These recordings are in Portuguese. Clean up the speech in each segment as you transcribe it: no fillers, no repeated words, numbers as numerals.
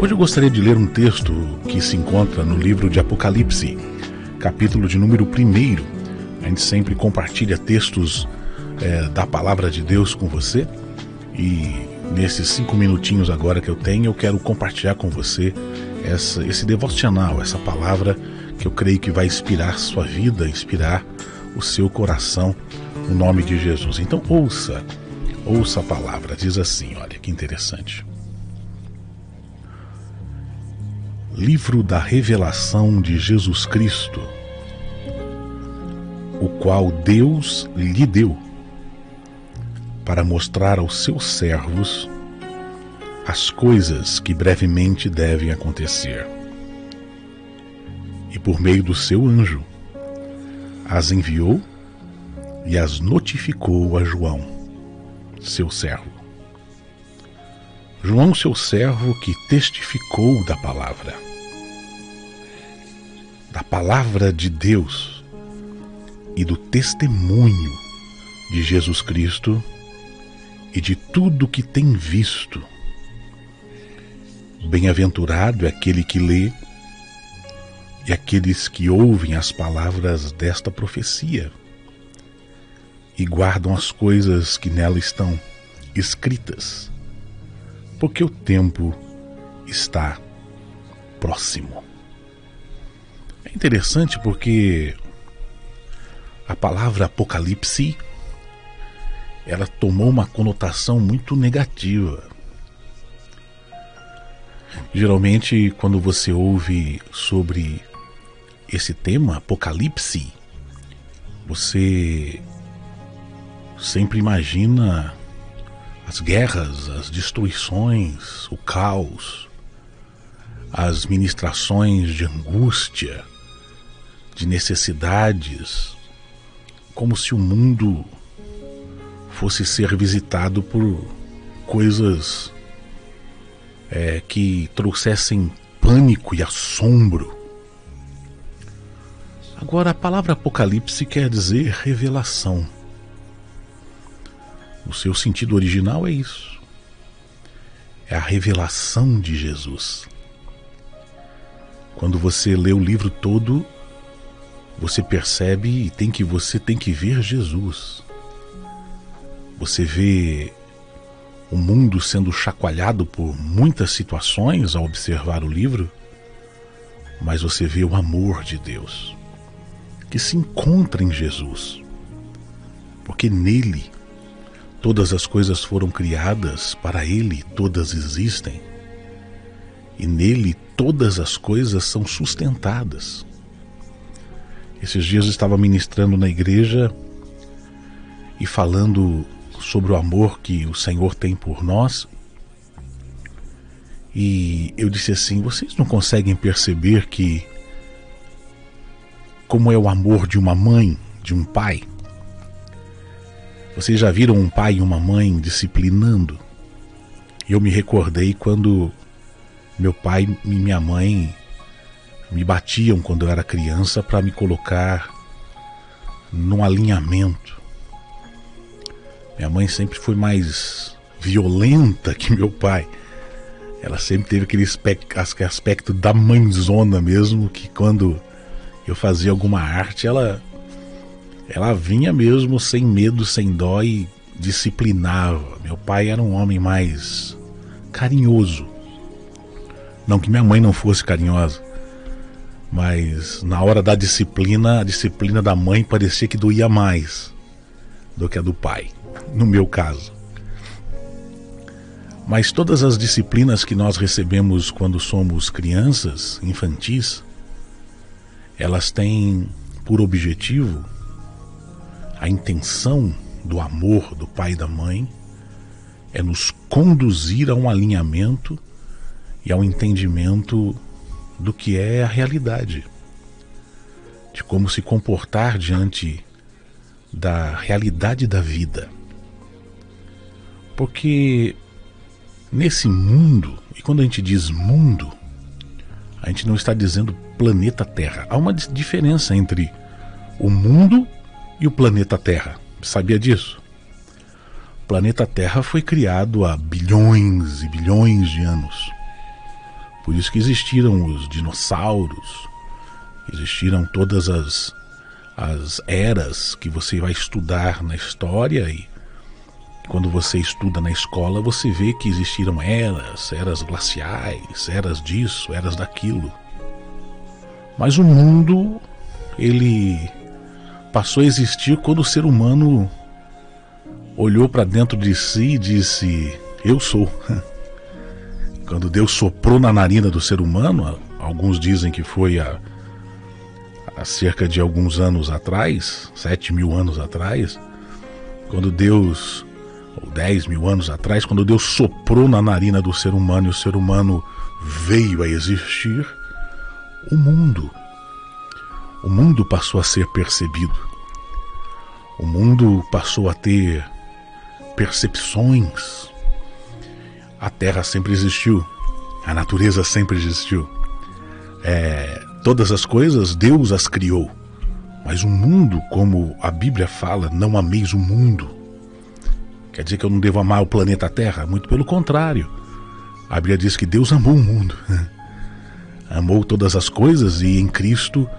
Hoje eu gostaria de ler um texto que se encontra no livro de Apocalipse, capítulo de número 1. A gente sempre compartilha textos da palavra de Deus com você, e nesses 5 minutinhos agora que eu tenho, eu quero compartilhar com você esse devocional, essa palavra que eu creio que vai inspirar sua vida, inspirar o seu coração, no nome de Jesus. Então ouça a palavra, diz assim, olha que interessante. Livro da revelação de Jesus Cristo, o qual Deus lhe deu para mostrar aos seus servos as coisas que brevemente devem acontecer. E por meio do seu anjo as enviou e as notificou a João, seu servo. João, seu servo, que testificou da palavra de Deus e do testemunho de Jesus Cristo e de tudo que tem visto. Bem-aventurado é aquele que lê e aqueles que ouvem as palavras desta profecia e guardam as coisas que nela estão escritas, porque o tempo está próximo. É interessante porque a palavra Apocalipse, ela tomou uma conotação muito negativa. Geralmente, quando você ouve sobre esse tema, Apocalipse, você sempre imagina as guerras, as destruições, o caos, as ministrações de angústia, de necessidades, como se o mundo fosse ser visitado por coisas que trouxessem pânico e assombro. Agora, a palavra Apocalipse quer dizer revelação. O seu sentido original é isso. É a revelação de Jesus. Quando você lê o livro todo, você percebe você tem que ver Jesus. Você vê o mundo sendo chacoalhado por muitas situações ao observar o livro, mas você vê o amor de Deus, que se encontra em Jesus, porque nele todas as coisas foram criadas, para ele todas existem, e nele todas as coisas são sustentadas. Esses dias eu estava ministrando na igreja e falando sobre o amor que o Senhor tem por nós, e eu disse assim: vocês não conseguem perceber como é o amor de uma mãe, de um pai? Vocês já viram um pai e uma mãe disciplinando? Eu me recordei quando meu pai e minha mãe me batiam quando eu era criança para me colocar num alinhamento. Minha mãe sempre foi mais violenta que meu pai. Ela sempre teve aquele aspecto da mãezona mesmo, que quando eu fazia alguma arte, ela vinha mesmo sem medo, sem dó, e disciplinava. Meu pai era um homem mais carinhoso. Não que minha mãe não fosse carinhosa, mas na hora da disciplina, a disciplina da mãe parecia que doía mais do que a do pai, no meu caso. Mas todas as disciplinas que nós recebemos quando somos crianças, infantis, elas têm por objetivo a intenção do amor do pai e da mãe é nos conduzir a um alinhamento e ao entendimento do que é a realidade, de como se comportar diante da realidade da vida. Porque nesse mundo, e quando a gente diz mundo, a gente não está dizendo planeta Terra. Há uma diferença entre o mundo e o planeta Terra. Sabia disso? O planeta Terra foi criado há bilhões e bilhões de anos. Por isso que existiram os dinossauros, existiram todas as eras que você vai estudar na história, e quando você estuda na escola você vê que existiram eras glaciais, eras disso, eras daquilo. Mas o mundo, ele passou a existir quando o ser humano olhou para dentro de si e disse: eu sou. Quando Deus soprou na narina do ser humano, alguns dizem que foi há cerca de alguns anos atrás, 7.000 anos atrás, quando Deus, ou 10.000 anos atrás, quando Deus soprou na narina do ser humano e o ser humano veio a existir, o mundo passou a ser percebido. O mundo passou a ter percepções. A terra sempre existiu, a natureza sempre existiu. Todas as coisas Deus as criou, mas o mundo, como a Bíblia fala, não ameis o mundo. Quer dizer que eu não devo amar o planeta Terra? Muito pelo contrário. A Bíblia diz que Deus amou o mundo, amou todas as coisas, e em Cristo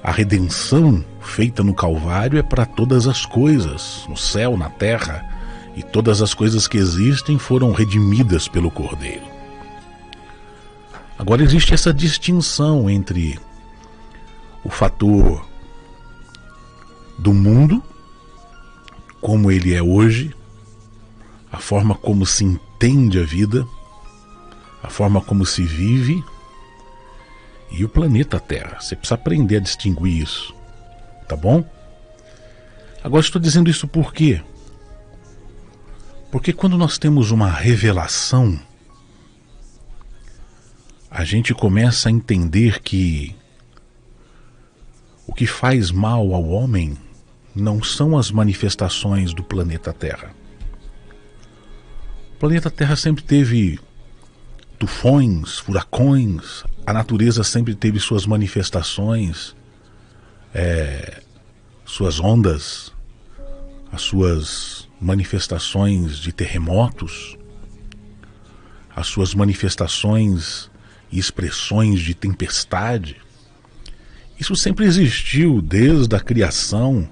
a redenção feita no Calvário é para todas as coisas, no céu, na terra, e todas as coisas que existem foram redimidas pelo Cordeiro. Agora existe essa distinção entre o fator do mundo, como ele é hoje, a forma como se entende a vida, a forma como se vive, e o planeta Terra. Você precisa aprender a distinguir isso, tá bom? Agora estou dizendo isso por quê? Porque quando nós temos uma revelação, a gente começa a entender que o que faz mal ao homem não são as manifestações do planeta Terra. O planeta Terra sempre teve tufões, furacões, a natureza sempre teve suas manifestações, suas ondas, as suas manifestações de terremotos, as suas manifestações e expressões de tempestade. Isso sempre existiu desde a criação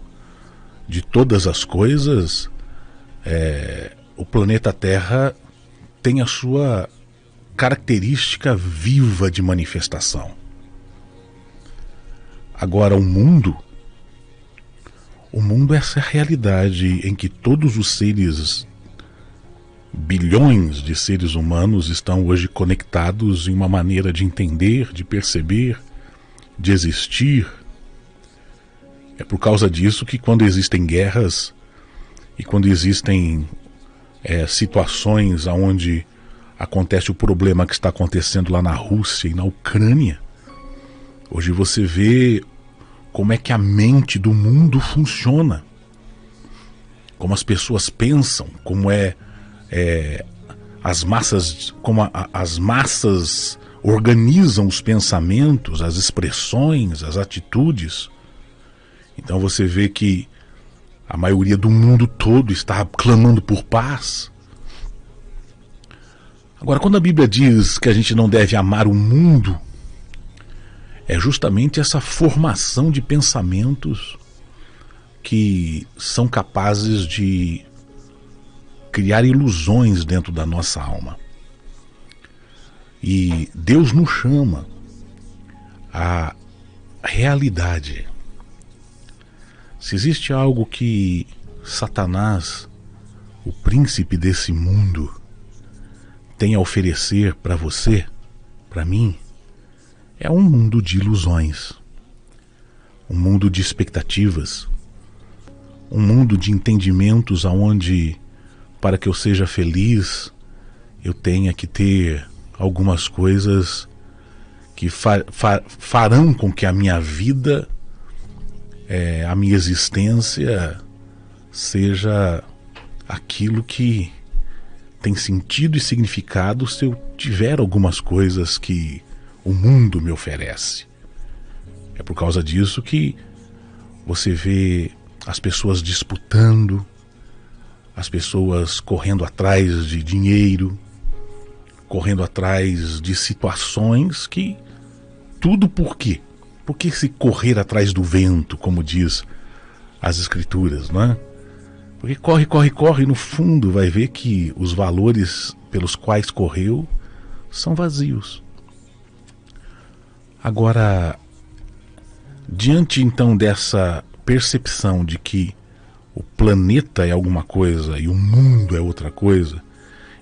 de todas as coisas. O planeta Terra tem a sua característica viva de manifestação. Agora o mundo é essa realidade em que todos os seres, bilhões de seres humanos, estão hoje conectados em uma maneira de entender, de perceber, de existir. É por causa disso que quando existem guerras e quando existem situações onde acontece o problema que está acontecendo lá na Rússia e na Ucrânia, hoje você vê como é que a mente do mundo funciona, como as pessoas pensam, como as massas, como as massas organizam os pensamentos, as expressões, as atitudes. Então você vê que a maioria do mundo todo está clamando por paz. Agora, quando a Bíblia diz que a gente não deve amar o mundo, é justamente essa formação de pensamentos que são capazes de criar ilusões dentro da nossa alma. E Deus nos chama à realidade. Se existe algo que Satanás, o príncipe desse mundo, tem a oferecer para você, para mim, é um mundo de ilusões, um mundo de expectativas, um mundo de entendimentos onde, para que eu seja feliz, eu tenha que ter algumas coisas que farão com que a minha vida, a minha existência, seja aquilo que tem sentido e significado se eu tiver algumas coisas que o mundo me oferece. É por causa disso que você vê as pessoas disputando, as pessoas correndo atrás de dinheiro, correndo atrás de situações que... Tudo por quê? Por que se correr atrás do vento, como diz as escrituras, não é? Porque corre, corre, corre, e no fundo vai ver que os valores pelos quais correu são vazios. Agora, diante então dessa percepção de que o planeta é alguma coisa e o mundo é outra coisa,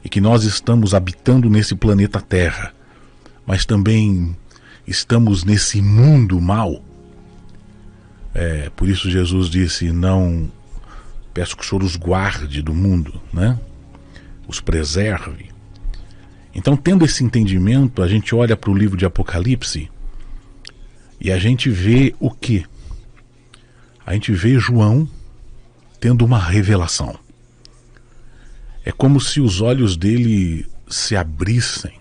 e que nós estamos habitando nesse planeta Terra, mas também estamos nesse mundo mau. Por isso Jesus disse: não peço que o Senhor os guarde do mundo, né? Os preserve. Então, tendo esse entendimento, a gente olha para o livro de Apocalipse e a gente vê o quê? A gente vê João tendo uma revelação. É como se os olhos dele se abrissem,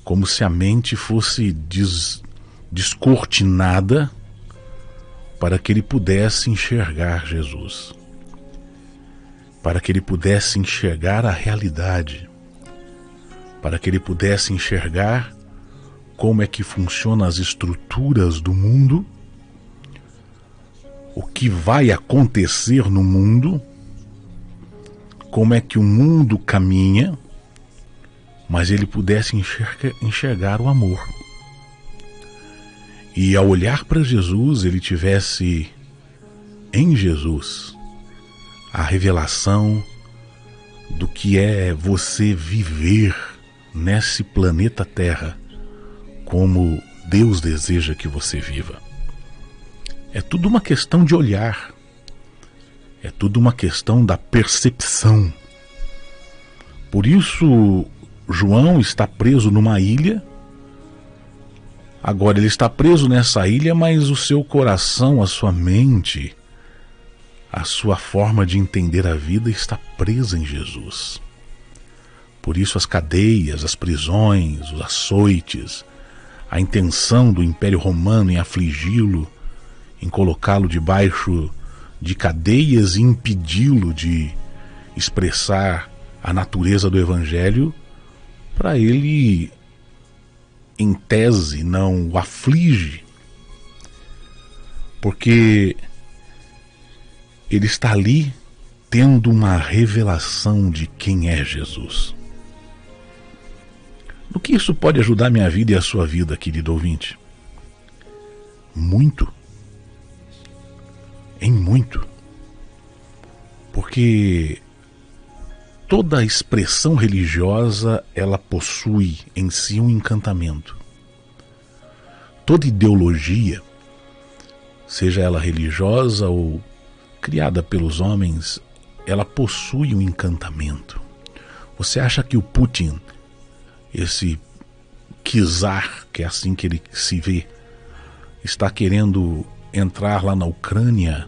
como se a mente fosse descortinada para que ele pudesse enxergar Jesus, para que ele pudesse enxergar a realidade, para que ele pudesse enxergar como é que funcionam as estruturas do mundo, o que vai acontecer no mundo, como é que o mundo caminha, mas ele pudesse enxergar o amor. E ao olhar para Jesus, ele tivesse em Jesus a revelação do que é você viver nesse planeta Terra como Deus deseja que você viva. É tudo uma questão de olhar, é tudo uma questão da percepção. Por isso, João está preso numa ilha. Agora ele está preso nessa ilha, mas o seu coração, a sua mente, a sua forma de entender a vida está presa em Jesus. Por isso as cadeias, as prisões, os açoites, a intenção do Império Romano em afligi-lo, em colocá-lo debaixo de cadeias e impedi-lo de expressar a natureza do Evangelho, para ele, em tese, não o aflige, porque ele está ali tendo uma revelação de quem é Jesus. No que isso pode ajudar a minha vida e a sua vida, querido ouvinte? Muito. Em muito. Porque toda expressão religiosa, ela possui em si um encantamento. Toda ideologia, seja ela religiosa ou criada pelos homens, ela possui um encantamento. Você acha que o Putin, esse czar, que é assim que ele se vê, está querendo entrar lá na Ucrânia?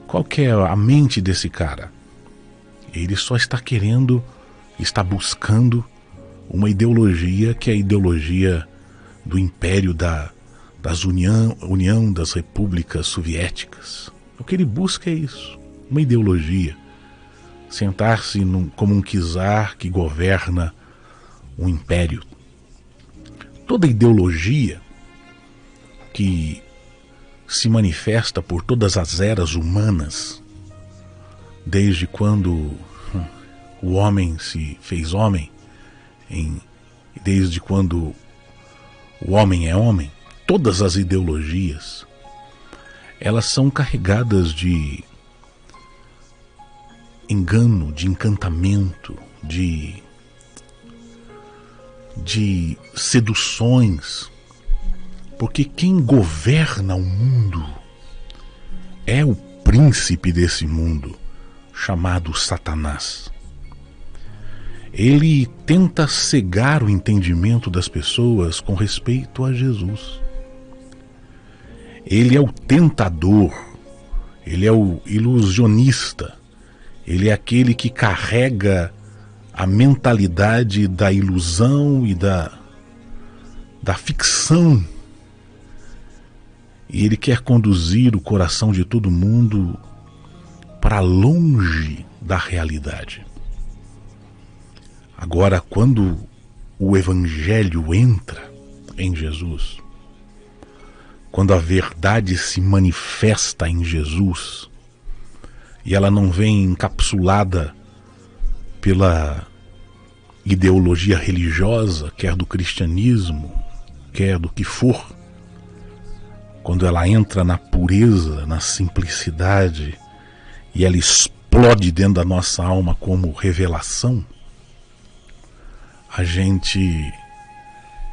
Qual que é a mente desse cara? Ele só está querendo, está buscando uma ideologia que é a ideologia do império das União das Repúblicas Soviéticas. O que ele busca é isso, uma ideologia. Sentar-se como um czar que governa um império. Toda ideologia que se manifesta por todas as eras humanas, desde quando o homem se fez homem, desde quando o homem é homem, todas as ideologias, elas são carregadas de engano, de encantamento, de seduções, porque quem governa o mundo é o príncipe desse mundo, chamado Satanás. Ele tenta cegar o entendimento das pessoas com respeito a Jesus. Ele é o tentador, ele é o ilusionista, ele é aquele que carrega a mentalidade da ilusão e da ficção. E ele quer conduzir o coração de todo mundo para longe da realidade. Agora, quando o Evangelho entra em Jesus, quando a verdade se manifesta em Jesus, e ela não vem encapsulada pela ideologia religiosa, quer do cristianismo, quer do que for, quando ela entra na pureza, na simplicidade, e ela explode dentro da nossa alma como revelação, a gente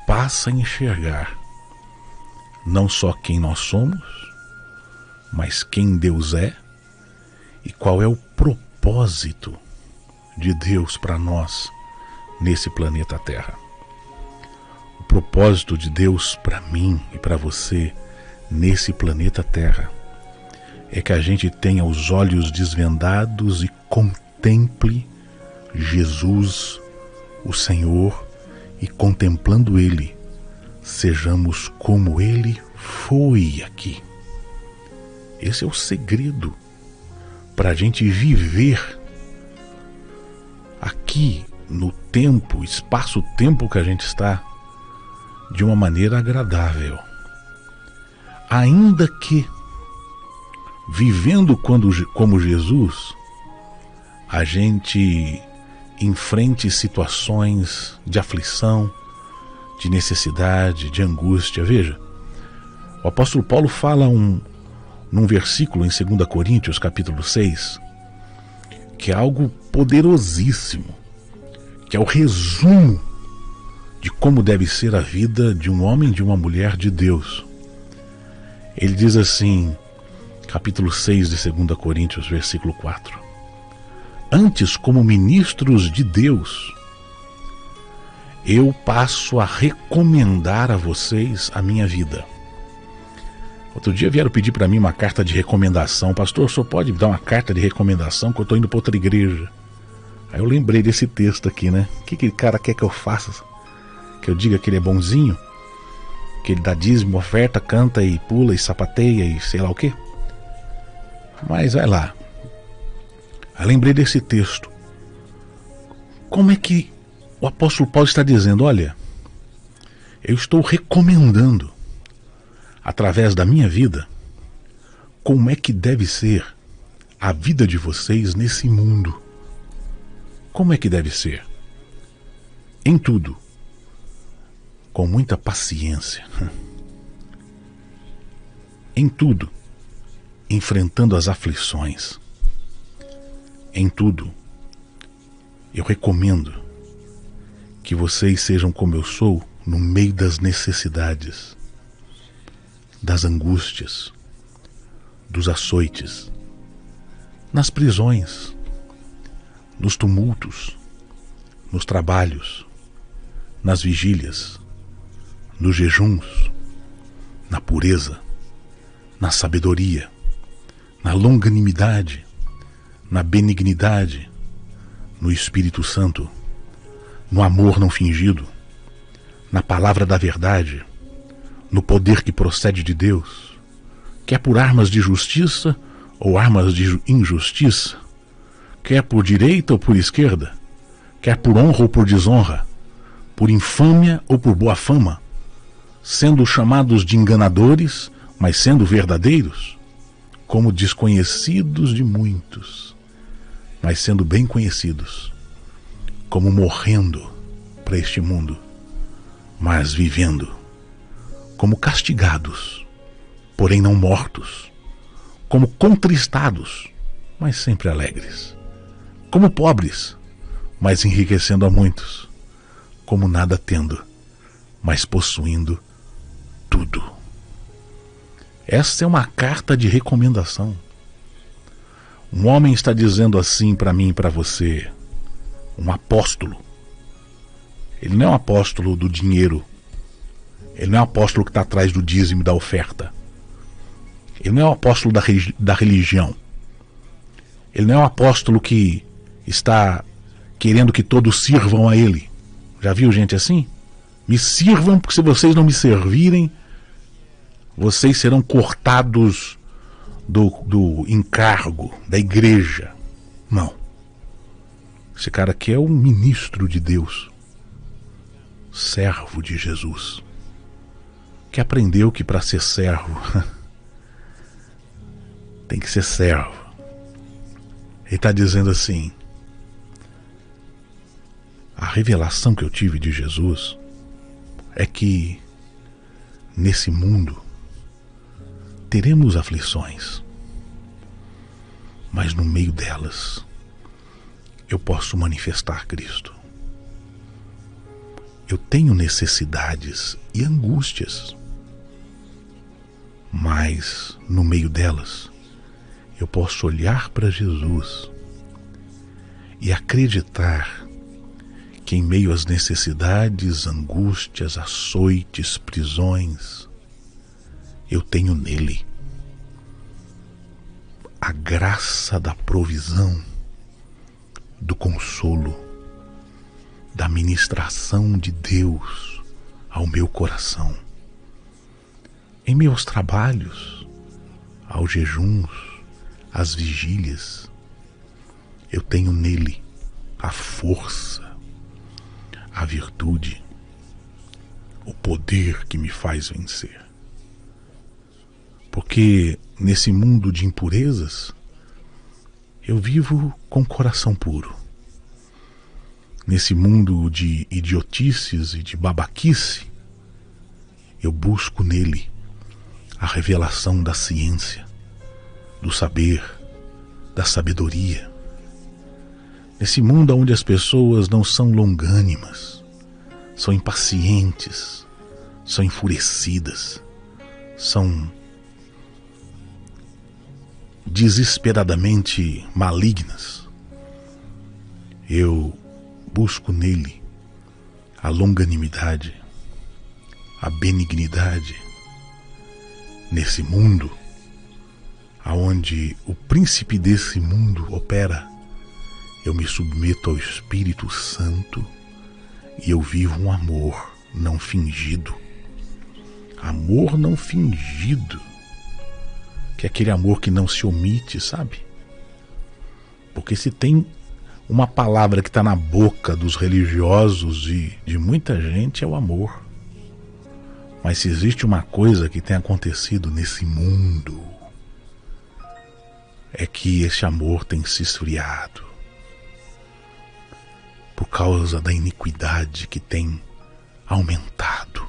passa a enxergar não só quem nós somos, mas quem Deus é e qual é o propósito de Deus para nós nesse planeta Terra. O propósito de Deus para mim e para você nesse planeta Terra é que a gente tenha os olhos desvendados e contemple Jesus, o Senhor, e contemplando Ele, sejamos como Ele foi aqui. Esse é o segredo para a gente viver aqui no tempo, espaço-tempo que a gente está, de uma maneira agradável. Ainda que, vivendo como Jesus, a gente enfrente situações de aflição, de necessidade, de angústia. Veja, o apóstolo Paulo fala num versículo em 2 Coríntios, capítulo 6, que é algo poderosíssimo, que é o resumo de como deve ser a vida de um homem e de uma mulher de Deus. Ele diz assim, capítulo 6 de 2 Coríntios, versículo 4: Antes, como ministros de Deus, eu passo a recomendar a vocês a minha vida. Outro dia vieram pedir para mim uma carta de recomendação. Pastor, o senhor pode dar uma carta de recomendação que eu estou indo para outra igreja? Aí eu lembrei desse texto aqui, né? O que aquele cara quer que eu faça? Que eu diga que ele é bonzinho? Que ele dá dízimo, oferta, canta e pula e sapateia e sei lá o quê? Mas vai lá. Eu lembrei desse texto. Como é que o apóstolo Paulo está dizendo? Olha, eu estou recomendando, através da minha vida, como é que deve ser a vida de vocês nesse mundo. Como é que deve ser? Em tudo, com muita paciência. Em tudo, enfrentando as aflições. Em tudo, eu recomendo que vocês sejam como eu sou no meio das necessidades, das angústias, dos açoites, nas prisões, nos tumultos, nos trabalhos, nas vigílias, nos jejuns, na pureza, na sabedoria, na longanimidade, na benignidade, no Espírito Santo, no amor não fingido, na palavra da verdade, no poder que procede de Deus, quer por armas de justiça ou armas de injustiça, quer por direita ou por esquerda, quer por honra ou por desonra, por infâmia ou por boa fama, sendo chamados de enganadores, mas sendo verdadeiros, como desconhecidos de muitos, mas sendo bem conhecidos, como morrendo para este mundo, mas vivendo, como castigados, porém não mortos, como contristados, mas sempre alegres, como pobres, mas enriquecendo a muitos, como nada tendo, mas possuindo tudo. Essa é uma carta de recomendação. Um homem está dizendo assim para mim e para você, um apóstolo. Ele não é um apóstolo do dinheiro. Ele não é um apóstolo que está atrás do dízimo e da oferta. Ele não é um apóstolo da religião. Ele não é um apóstolo que está querendo que todos sirvam a ele. Já viu gente assim? Me sirvam, porque se vocês não me servirem, vocês serão cortados do encargo da igreja. Não. Esse cara aqui é um ministro de Deus, servo de Jesus, que aprendeu que para ser servo tem que ser servo. Ele está dizendo assim: a revelação que eu tive de Jesus é que nesse mundo teremos aflições, mas no meio delas eu posso manifestar Cristo. Eu tenho necessidades e angústias, mas no meio delas eu posso olhar para Jesus e acreditar que em meio às necessidades, angústias, açoites, prisões, eu tenho nele a graça da provisão, do consolo, da ministração de Deus ao meu coração. Em meus trabalhos, aos jejuns, às vigílias, eu tenho nele a força, a virtude, o poder que me faz vencer. Porque nesse mundo de impurezas, eu vivo com coração puro. Nesse mundo de idiotices e de babaquice, eu busco nele a revelação da ciência, do saber, da sabedoria. Nesse mundo onde as pessoas não são longânimas, são impacientes, são enfurecidas, são desesperadamente malignas, eu busco nele a longanimidade, a benignidade. Nesse mundo aonde o príncipe desse mundo opera, eu me submeto ao Espírito Santo e eu vivo um amor não fingido. Amor não fingido, que é aquele amor que não se omite, sabe? Porque se tem uma palavra que está na boca dos religiosos e de muita gente, é o amor. Mas se existe uma coisa que tem acontecido nesse mundo, é que esse amor tem se esfriado por causa da iniquidade que tem aumentado.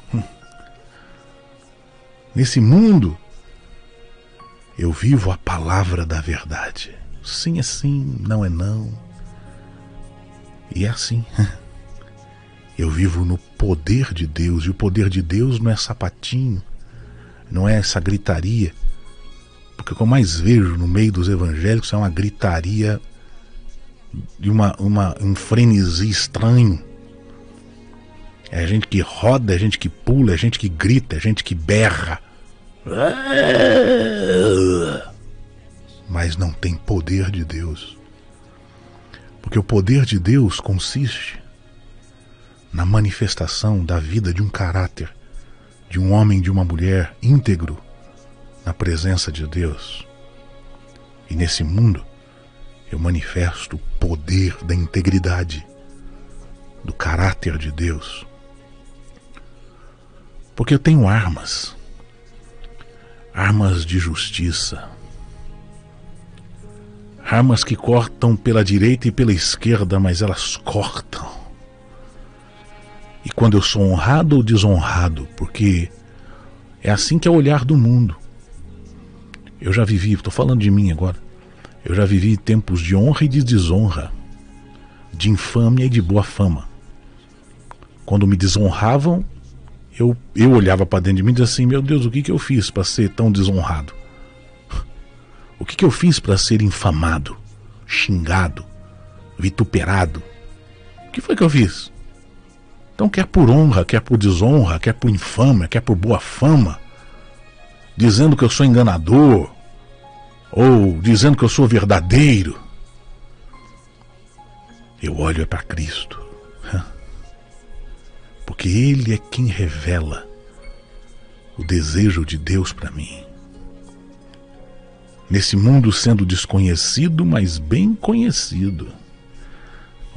Nesse mundo, eu vivo a palavra da verdade. Sim é sim, não é não. E é assim. Eu vivo no poder de Deus. E o poder de Deus não é sapatinho, não é essa gritaria. Porque o que eu mais vejo no meio dos evangélicos é uma gritaria de um frenesi estranho. É gente que roda, é gente que pula, é gente que grita, é gente que berra. Mas não tem poder de Deus. Porque o poder de Deus consiste na manifestação da vida de um caráter, de um homem, de uma mulher íntegro na presença de Deus. E nesse mundo eu manifesto o poder da integridade, do caráter de Deus. Porque eu tenho armas de justiça, armas que cortam pela direita e pela esquerda, mas elas cortam. E quando eu sou honrado ou desonrado, porque é assim que é o olhar do mundo. Eu já vivi, estou falando de mim agora, eu já vivi tempos de honra e de desonra, de infâmia e de boa fama. Quando me desonravam, eu olhava para dentro de mim e dizia assim: meu Deus, o que eu fiz para ser tão desonrado? O que eu fiz para ser infamado, xingado, vituperado? O que foi que eu fiz? Então, quer por honra, quer por desonra, quer por infâmia, quer por boa fama, dizendo que eu sou enganador, ou dizendo que eu sou verdadeiro, eu olho para Cristo, porque Ele é quem revela o desejo de Deus para mim. Nesse mundo sendo desconhecido, mas bem conhecido.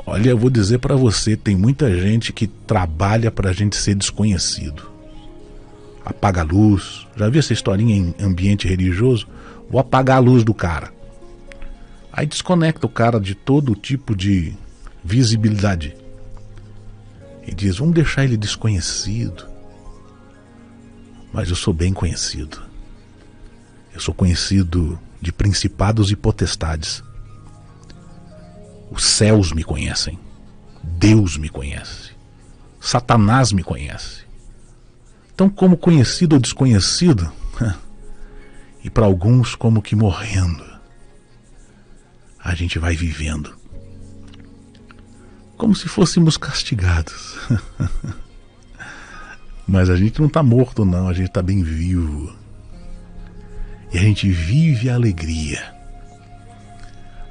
Olha, eu vou dizer para você, tem muita gente que trabalha para a gente ser desconhecido. Apaga a luz. Já viu essa historinha em ambiente religioso? Vou apagar a luz do cara. Aí desconecta o cara de todo tipo de visibilidade. E diz, vamos deixar ele desconhecido. Mas eu sou bem conhecido. Eu sou conhecido de principados e potestades. Os céus me conhecem. Deus me conhece. Satanás me conhece. Então, como conhecido ou desconhecido, e para alguns como que morrendo, a gente vai vivendo como se fôssemos castigados. Mas a gente não está morto não, a gente está bem vivo. E a gente vive a alegria.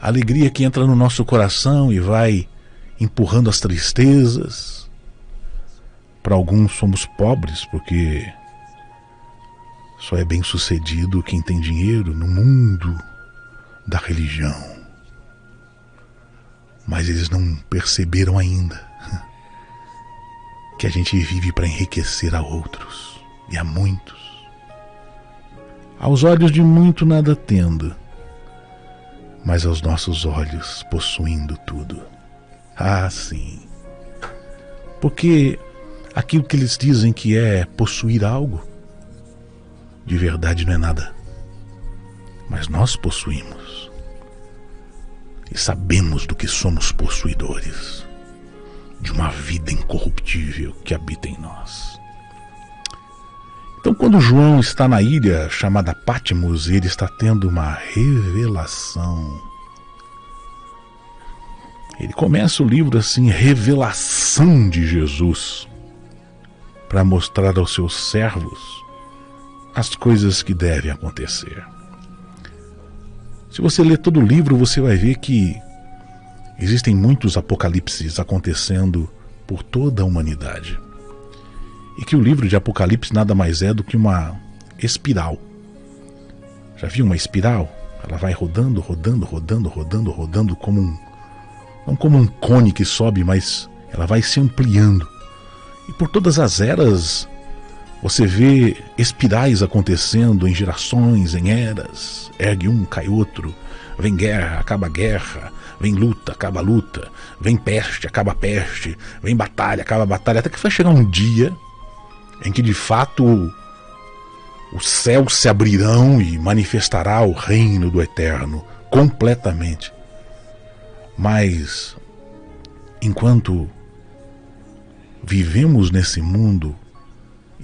A alegria que entra no nosso coração e vai empurrando as tristezas. Para alguns somos pobres, porque só é bem sucedido quem tem dinheiro no mundo da religião. Mas eles não perceberam ainda que a gente vive para enriquecer a outros e a muitos. Aos olhos de muito nada tendo, mas aos nossos olhos possuindo tudo. Ah, sim. Porque aquilo que eles dizem que é possuir algo, de verdade não é nada. Mas nós possuímos. E sabemos do que somos possuidores. De uma vida incorruptível que habita em nós. Então, quando João está na ilha chamada Patmos, ele está tendo uma revelação. Ele começa o livro assim, revelação de Jesus, para mostrar aos seus servos as coisas que devem acontecer. Se você ler todo o livro, você vai ver que existem muitos apocalipses acontecendo por toda a humanidade. E que o livro de Apocalipse nada mais é do que uma espiral. Já viu uma espiral? Ela vai rodando, rodando, rodando, rodando, rodando como não como um cone que sobe, mas ela vai se ampliando. E por todas as eras você vê espirais acontecendo em gerações, em eras. Ergue um, cai outro. Vem guerra, acaba a guerra. Vem luta, acaba a luta. Vem peste, acaba a peste. Vem batalha, acaba a batalha. Até que vai chegar um dia em que de fato os céus se abrirão e manifestará o reino do Eterno completamente. Mas enquanto vivemos nesse mundo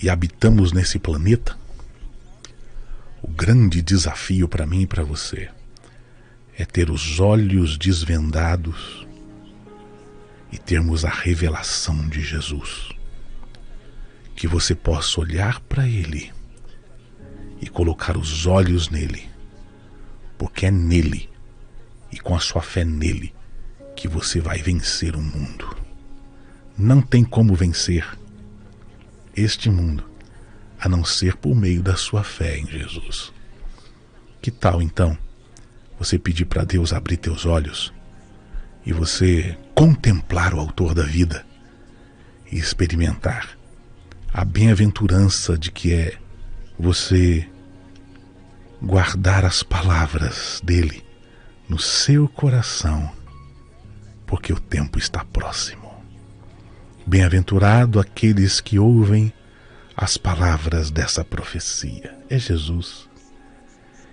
e habitamos nesse planeta, o grande desafio para mim e para você é ter os olhos desvendados e termos a revelação de Jesus. Que você possa olhar para Ele e colocar os olhos nele, porque é nele e com a sua fé nele que você vai vencer o mundo. Não tem como vencer este mundo a não ser por meio da sua fé em Jesus. Que tal então você pedir para Deus abrir teus olhos e você contemplar o autor da vida e experimentar a bem-aventurança de que é você guardar as palavras dele no seu coração, porque o tempo está próximo. Bem-aventurado aqueles que ouvem as palavras dessa profecia. É Jesus.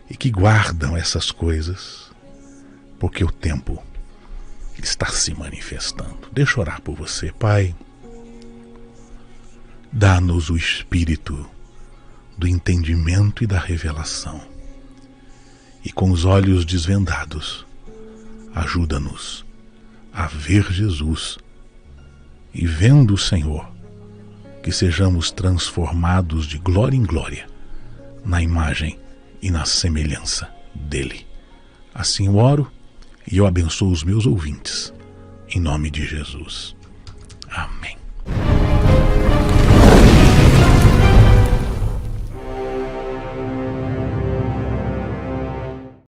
E que guardam essas coisas, porque o tempo está se manifestando. Deixa eu orar por você, Pai. Dá-nos o espírito do entendimento e da revelação. E com os olhos desvendados, ajuda-nos a ver Jesus e, vendo o Senhor, que sejamos transformados de glória em glória na imagem e na semelhança dele. Assim eu oro e eu abençoo os meus ouvintes, em nome de Jesus. Amém.